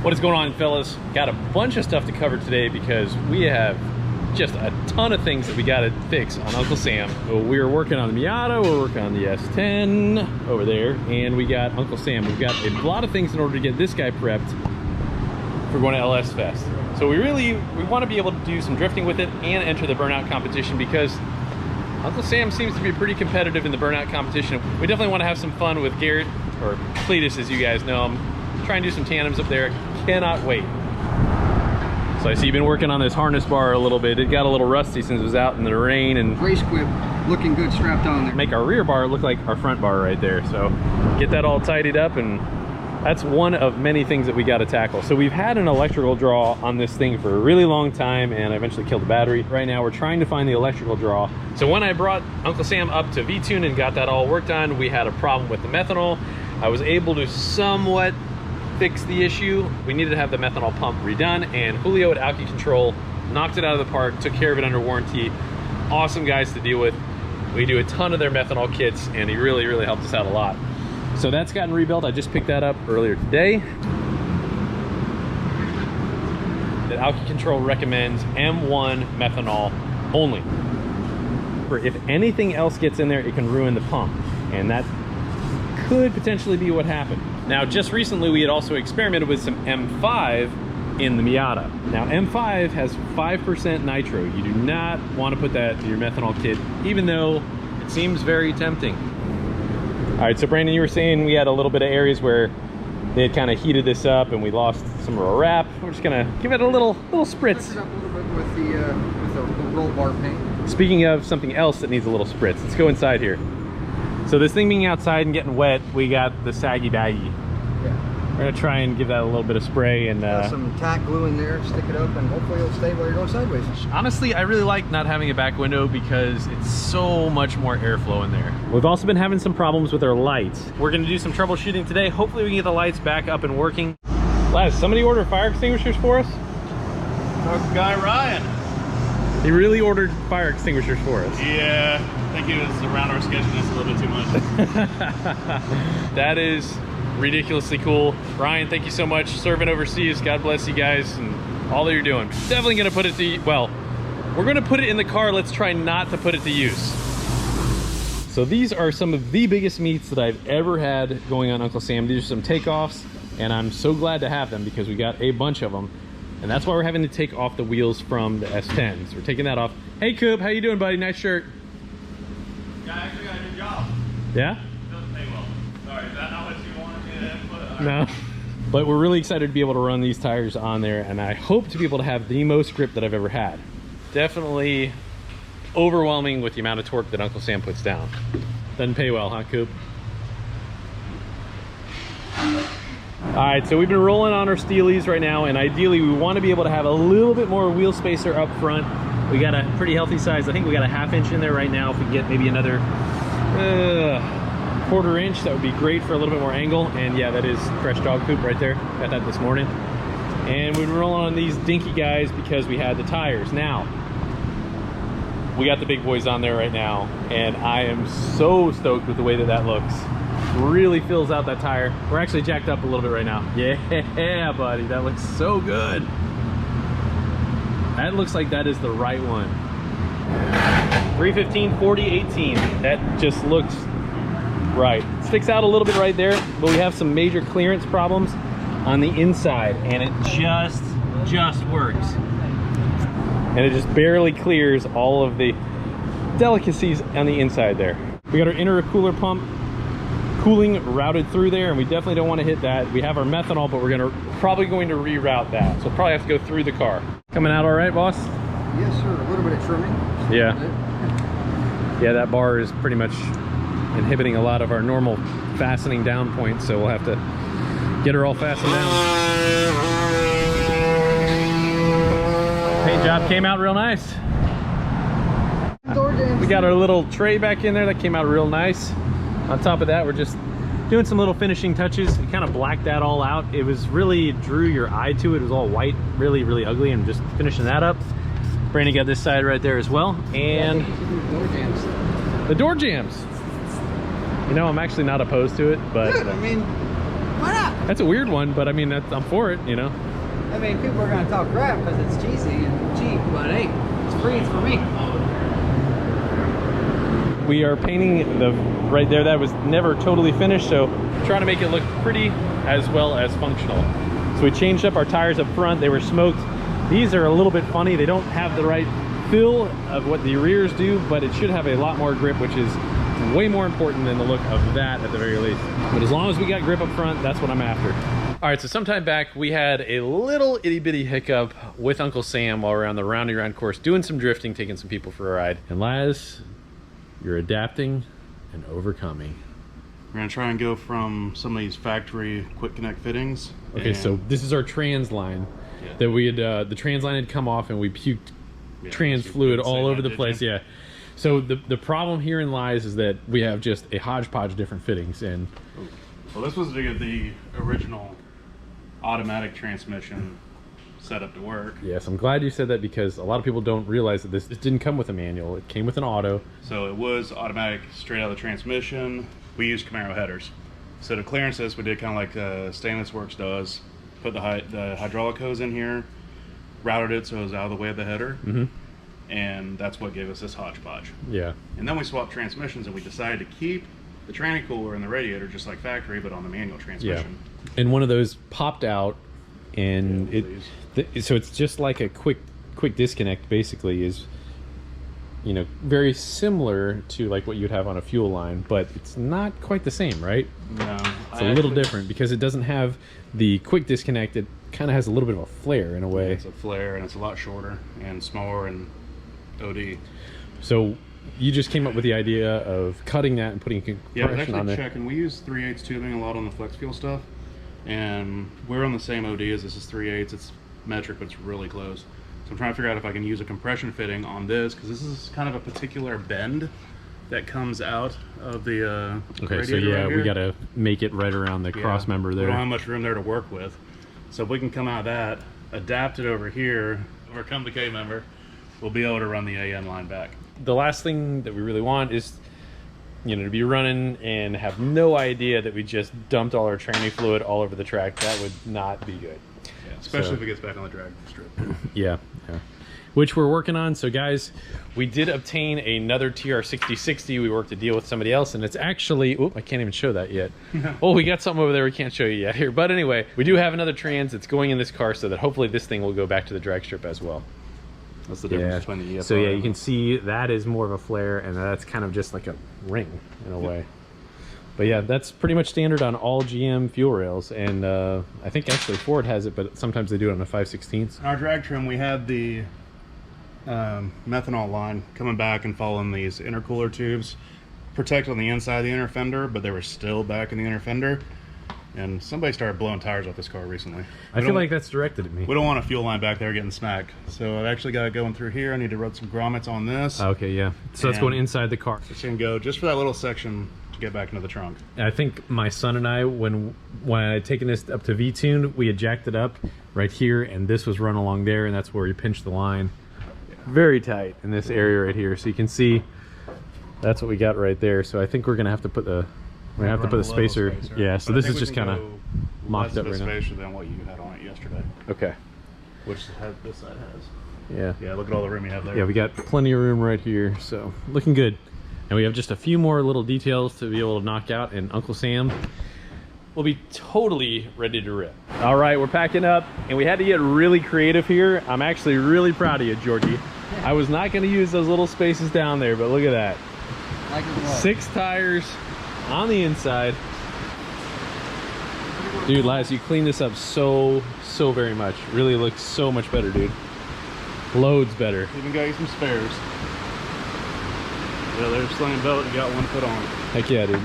What is going on, fellas? Got a bunch of stuff to cover today because we have just a ton of things that we got to fix on Uncle Sam. So we are working on the Miata, we're working on the S10 over there, and we got Uncle Sam. We've got a lot of things in order to get this guy prepped for going to LS Fest. So we want to be able to do some drifting with it and enter the Burnout competition because Uncle Sam seems to be pretty competitive in the Burnout competition. We definitely want to have some fun with Garrett, or Cletus as you guys know him. Try and do some tandems up there. Cannot wait. So I see you've been working on this harness bar a little bit. It got a little rusty since it was out in the rain, and race quip looking good strapped on there. Make our rear bar look like our front bar right there. So get that all tidied up, and that's one of many things that we got to tackle. So we've had an electrical draw on this thing for a really long time, and I eventually killed the battery. Right now we're trying to find the electrical draw. So when I brought Uncle Sam up to V-Tune and got that all worked on, we had a problem with the methanol. I was able to somewhat fix the issue. We needed to have the methanol pump redone, and Julio at Alky Control knocked it out of the park, took care of it under warranty. Awesome guys to deal with. We do a ton of their methanol kits, and he really helped us out a lot. So that's gotten rebuilt. I just picked that up earlier today. That Alky Control recommends M1 methanol only. If anything else gets in there, it can ruin the pump, and that could potentially be what happened. Now, just recently we had also experimented with some M5 in the Miata. Now, M5 has 5% nitro. You do not want to put that in your methanol kit, even though it seems very tempting. All right, so Brandon, you were saying we had a little bit of areas where they had kind of heated this up and we lost some of our wrap. We're just gonna give it a little spritz. Touch it up a little bit with the roll bar paint. Speaking of something else that needs a little spritz, let's go inside here. So this thing being outside and getting wet, we got the saggy baggy. Yeah. We're gonna try and give that a little bit of spray and some tack glue in there, stick it up, and hopefully it'll stay while you're going sideways. Honestly, I really like not having a back window because it's so much more airflow in there. We've also been having some problems with our lights. We're gonna do some troubleshooting today. Hopefully we can get the lights back up and working. Laz, somebody order fire extinguishers for us? Our guy Ryan. He really ordered fire extinguishers for us. Yeah, I think it was around our schedule just a little bit too much. That is ridiculously cool. Ryan, thank you so much. Serving overseas, God bless you guys and all that you're doing. Definitely gonna put it to, well, we're gonna put it in the car. Let's try not to put it to use. So these are some of the biggest meets that I've ever had going on Uncle Sam. These are some takeoffs, and I'm so glad to have them because we got a bunch of them. And that's why we're having to take off the wheels from the S10s. We're taking that off. Hey Coop, how you doing, buddy? Nice shirt. Yeah, I actually got a new job. Yeah? Doesn't pay well. Sorry, is that not what you wanted me to input? No. But we're really excited to be able to run these tires on there, and I hope to be able to have the most grip that I've ever had. Definitely overwhelming with the amount of torque that Uncle Sam puts down. Doesn't pay well, huh, Coop? All right, so we've been rolling on our Steelies right now, and ideally we want to be able to have a little bit more wheel spacer up front. We got a pretty healthy size. I think we got a 1/2 inch in there right now. If we can get maybe another 1/4 inch, that would be great for a little bit more angle. And yeah, that is fresh dog poop right there. Got that this morning. And we've been rolling on these dinky guys because we had the tires. Now, we got the big boys on there right now, and I am so stoked with the way that that looks. Really fills out that tire. We're actually jacked up a little bit right now. Yeah, buddy, that looks so good. That looks like that is the right one. 315, 40, 18. That just looks right. Sticks out a little bit right there, but we have some major clearance problems on the inside, and it just works. And it just barely clears all of the delicacies on the inside there. We got our intercooler pump cooling routed through there, and we definitely don't want to hit that. We have our methanol, but we're probably going to reroute that, so we'll probably have to go through the car. Coming out all right, boss? Yes, sir. A little bit of trimming. Yeah. Yeah, that bar is pretty much inhibiting a lot of our normal fastening down points, so we'll have to get her all fastened down. Paint job came out real nice. We got our little tray back in there that came out real nice. On top of that, we're just doing some little finishing touches. We kind of blacked that all out. It was really drew your eye to it. It was all white, really ugly, and just finishing that up. Brandon got this side right there as well. And the door jams. You know, I'm actually not opposed to it, but good, I mean, why not? That's a weird one, but I mean, I'm for it, you know? I mean, people are gonna talk crap because it's cheesy and cheap, but hey, it's free, it's for me. We are painting the right there. That was never totally finished, so trying to make it look pretty as well as functional. So we changed up our tires up front. They were smoked. These are a little bit funny. They don't have the right feel of what the rears do, but it should have a lot more grip, which is way more important than the look of that at the very least. But as long as we got grip up front, that's what I'm after. All right, so sometime back we had a little itty bitty hiccup with Uncle Sam while we were on the roundy round course doing some drifting, taking some people for a ride. And Laz, you're adapting and overcoming. We're gonna try and go from some of these factory quick connect fittings. Okay, so this is our trans line that we had, the trans line had come off and we puked trans fluid all over the place. Yeah. So the problem herein lies is that we have just a hodgepodge of different fittings. And well, this was the original automatic transmission set up to work. Yes, I'm glad you said that because a lot of people don't realize that this didn't come with a manual. It came with an auto. So it was automatic straight out of the transmission. We used Camaro headers. So to clearance this, we did kind of like Stainless Works does. Put the hydraulic hose in here, routed it so it was out of the way of the header, and that's what gave us this hodgepodge. Yeah. And then we swapped transmissions and we decided to keep the tranny cooler and the radiator just like factory, but on the manual transmission. Yeah. And one of those popped out, and so it's just like a quick disconnect. Basically, is very similar to like what you'd have on a fuel line, but it's not quite the same, right? No, it's a little different because it doesn't have the quick disconnect. It kind of has a little bit of a flare in a way. It's a flare and it's a lot shorter and smaller and OD. So you just came up with the idea of cutting that and putting compression on there. Checking. We use 3/8 tubing a lot on the flex fuel stuff, and we're on the same OD as this is 3/8. It's metric, but it's really close. So I'm trying to figure out if I can use a compression fitting on this because this is kind of a particular bend that comes out of the okay, so yeah, right, we got to make it right around the cross member there. We don't have much room there to work with. So if we can come out of that, adapt it over here, overcome the K member, we'll be able to run the AN line back. The last thing that we really want is, to be running and have no idea that we just dumped all our tranny fluid all over the track. That would not be good. Yeah, especially if it gets back on the drag strip. Yeah. Which we're working on. So guys, we did obtain another TR6060. We worked a deal with somebody else, and it's actually, I can't even show that yet. Oh, we got something over there we can't show you yet here. But anyway, we do have another trans that's going in this car so that hopefully this thing will go back to the drag strip as well. That's the difference between the EFR. So yeah, you can see that is more of a flare, and that's kind of just like a ring in a way. But yeah, that's pretty much standard on all GM fuel rails, and I think actually Ford has it, but sometimes they do it on a 5/16. Our drag trim, we had the methanol line coming back and following these intercooler tubes, protect on the inside of the inner fender, but they were still back in the inner fender. And somebody started blowing tires off this car recently. I feel like that's directed at me. We don't want a fuel line back there getting smacked. So I've actually got it going through here. I need to run some grommets on this. Okay, yeah. So that's going inside the car. It's going to go just for that little section to get back into the trunk. I think my son and I, when I had taken this up to V-Tune, we had jacked it up right here, and this was run along there, and that's where we pinched the line. Very tight in this area right here. So you can see that's what we got right there. So I think we're going to have to put the... We're going to have to put a spacer. Yeah, so this is just kind of mocked up right now. Spacer than what you had on it yesterday. Okay. Which this side has. Yeah. Yeah, look at all the room you have there. Yeah, we got plenty of room right here, so looking good. And we have just a few more little details to be able to knock out, and Uncle Sam will be totally ready to rip. All right, we're packing up, and we had to get really creative here. I'm actually really proud of you, Georgie. I was not going to use those little spaces down there, but look at that. 6 tires on the inside. Dude, Laz, you cleaned this up so very much. Really looks so much better, dude. Loads better. Even got you some spares. Yeah, there's sling belt. You got one put on. Heck yeah, dude.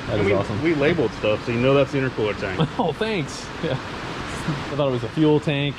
That is awesome. We labeled stuff, so you know that's the intercooler tank. Oh, thanks. Yeah. I thought it was a fuel tank.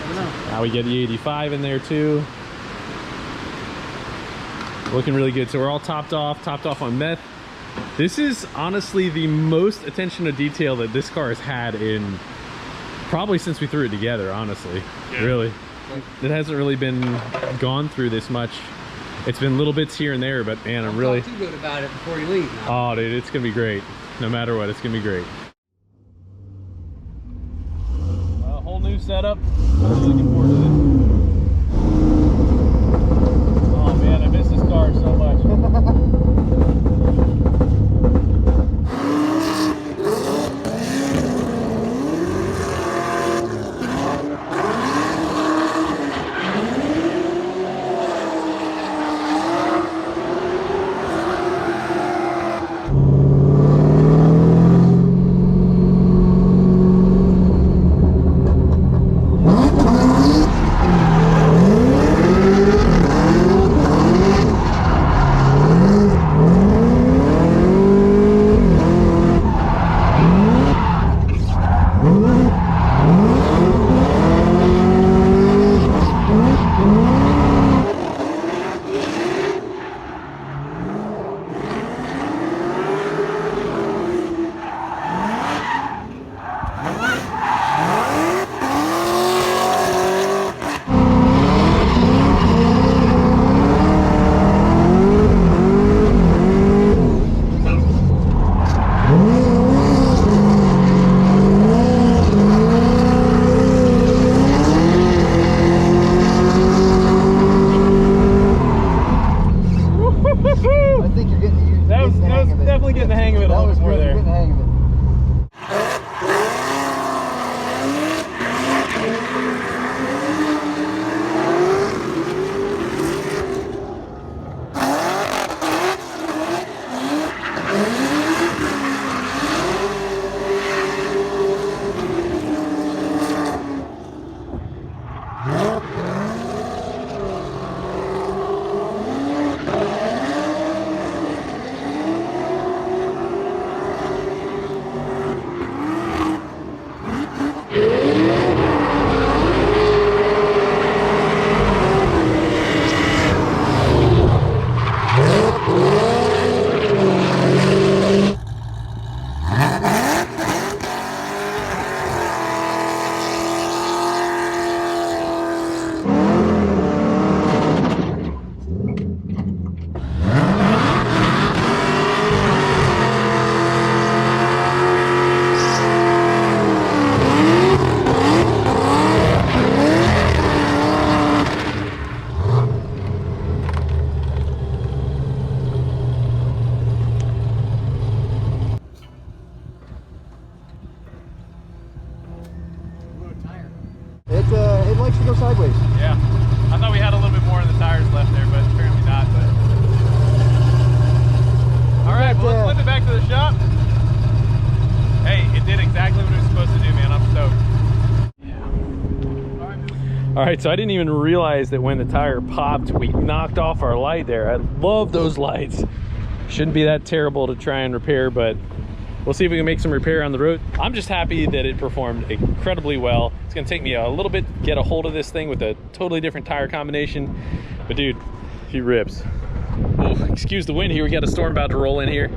Never know. Now we get the 85 in there too. Looking really good. So we're all topped off on meth. This is honestly the most attention to detail that this car has had in probably since we threw it together, honestly. Yeah. Really. It hasn't really been gone through this much. It's been little bits here and there, but man, I'm really... Talk too good about it before you leave now. Oh, dude, it's going to be great. No matter what, it's going to be great. setup. I'm really looking forward to this. Oh man, I miss this car so much. Definitely getting the hang of it a little bit more there. Getting the hang of it. It likes to go sideways. Yeah. I thought we had a little bit more of the tires left there, but apparently not. But all right, well, let's flip it back to the shop. Hey, it did exactly what it was supposed to do, man. I'm stoked. All right, so I didn't even realize that when the tire popped, we knocked off our light there. I love those lights. Shouldn't be that terrible to try and repair, but we'll see if we can make some repair on the road. I'm just happy that it performed incredibly well. It's gonna take me a little bit to get a hold of this thing with a totally different tire combination, but dude, he rips. Oh, excuse the wind here, we got a storm about to roll in here.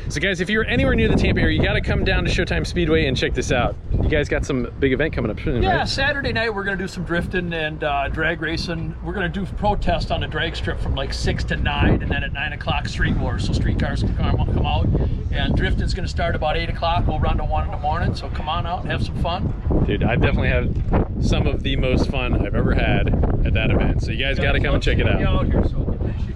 So guys, if you're anywhere near the Tampa area, you gotta come down to Showtime Speedway and check this out. You guys got some big event coming up soon, yeah, right? Saturday night we're gonna do some drifting and drag racing. We're gonna do protest on the drag strip from like 6 to 9, and then at 9 o'clock street wars, so street cars can come out. And drifting's gonna start about 8 o'clock. We'll run to 1 in the morning, so come on out and have some fun. Dude, I've definitely had some of the most fun I've ever had at that event. So you guys gotta come and check it out. Out here, so we'll finish it.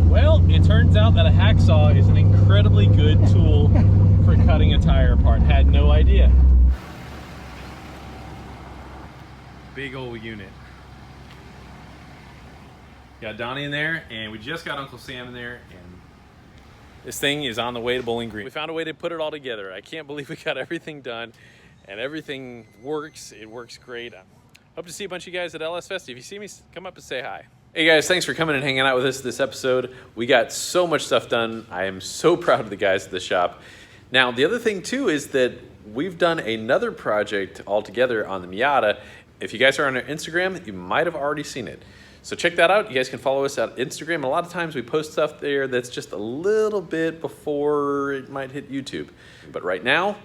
Well, it turns out that a hacksaw is an incredibly good tool for cutting a tire apart. Had no idea. Big old unit. Got Donnie in there, and we just got Uncle Sam in there, and this thing is on the way to Bowling Green. We found a way to put it all together. I can't believe we got everything done, and everything works. It works great. I hope to see a bunch of you guys at LS Fest. If you see me, come up and say hi. Hey guys, thanks for coming and hanging out with us this episode. We got so much stuff done. I am so proud of the guys at the shop. Now, the other thing too is that we've done another project all together on the Miata. If you guys are on our Instagram, you might have already seen it. So check that out. You guys can follow us on Instagram. A lot of times we post stuff there that's just a little bit before it might hit YouTube. But right now,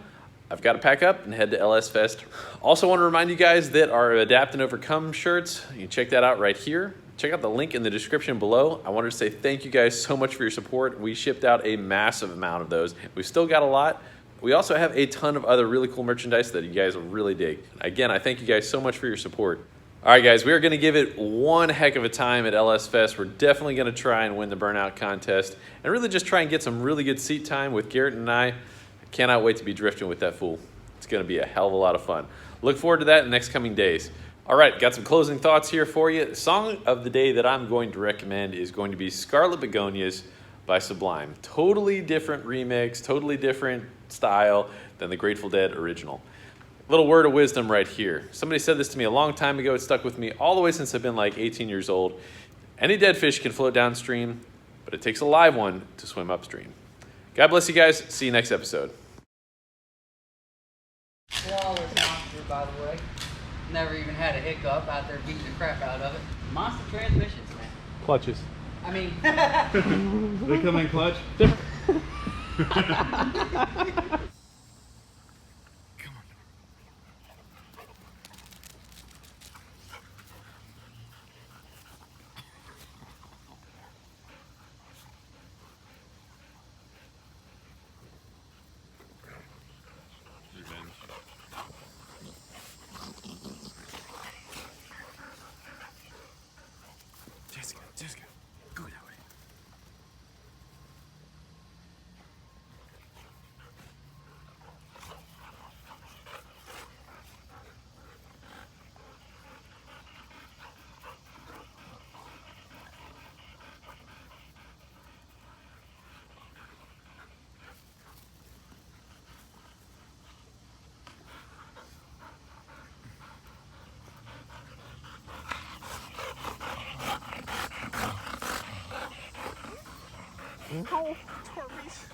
I've got to pack up and head to LS Fest. Also want to remind you guys that our Adapt and Overcome shirts, you can check that out right here. Check out the link in the description below. I wanted to say thank you guys so much for your support. We shipped out a massive amount of those. We've still got a lot, We also have a ton of other really cool merchandise that you guys will really dig. Again, I thank you guys so much for your support. All right, guys, we are going to give it one heck of a time at LS Fest. We're definitely going to try and win the Burnout contest and really just try and get some really good seat time with Garrett and I cannot wait to be drifting with that fool. It's going to be a hell of a lot of fun. Look forward to that in the next coming days. All right, got some closing thoughts here for you. The song of the day that I'm going to recommend is going to be Scarlet Begonias by Sublime. Totally different remix, totally different style than the Grateful Dead original. Little word of wisdom right here. Somebody said this to me a long time ago. It stuck with me all the way since I've been like 18 years old. Any dead fish can float downstream, but it takes a live one to swim upstream. God bless you guys. See you next episode. Flawless monster, by the way. Never even had a hiccup out there beating the crap out of it. Monster transmissions, man. Clutches. I mean, They come in clutch. Jessica, go that way. No, Tories.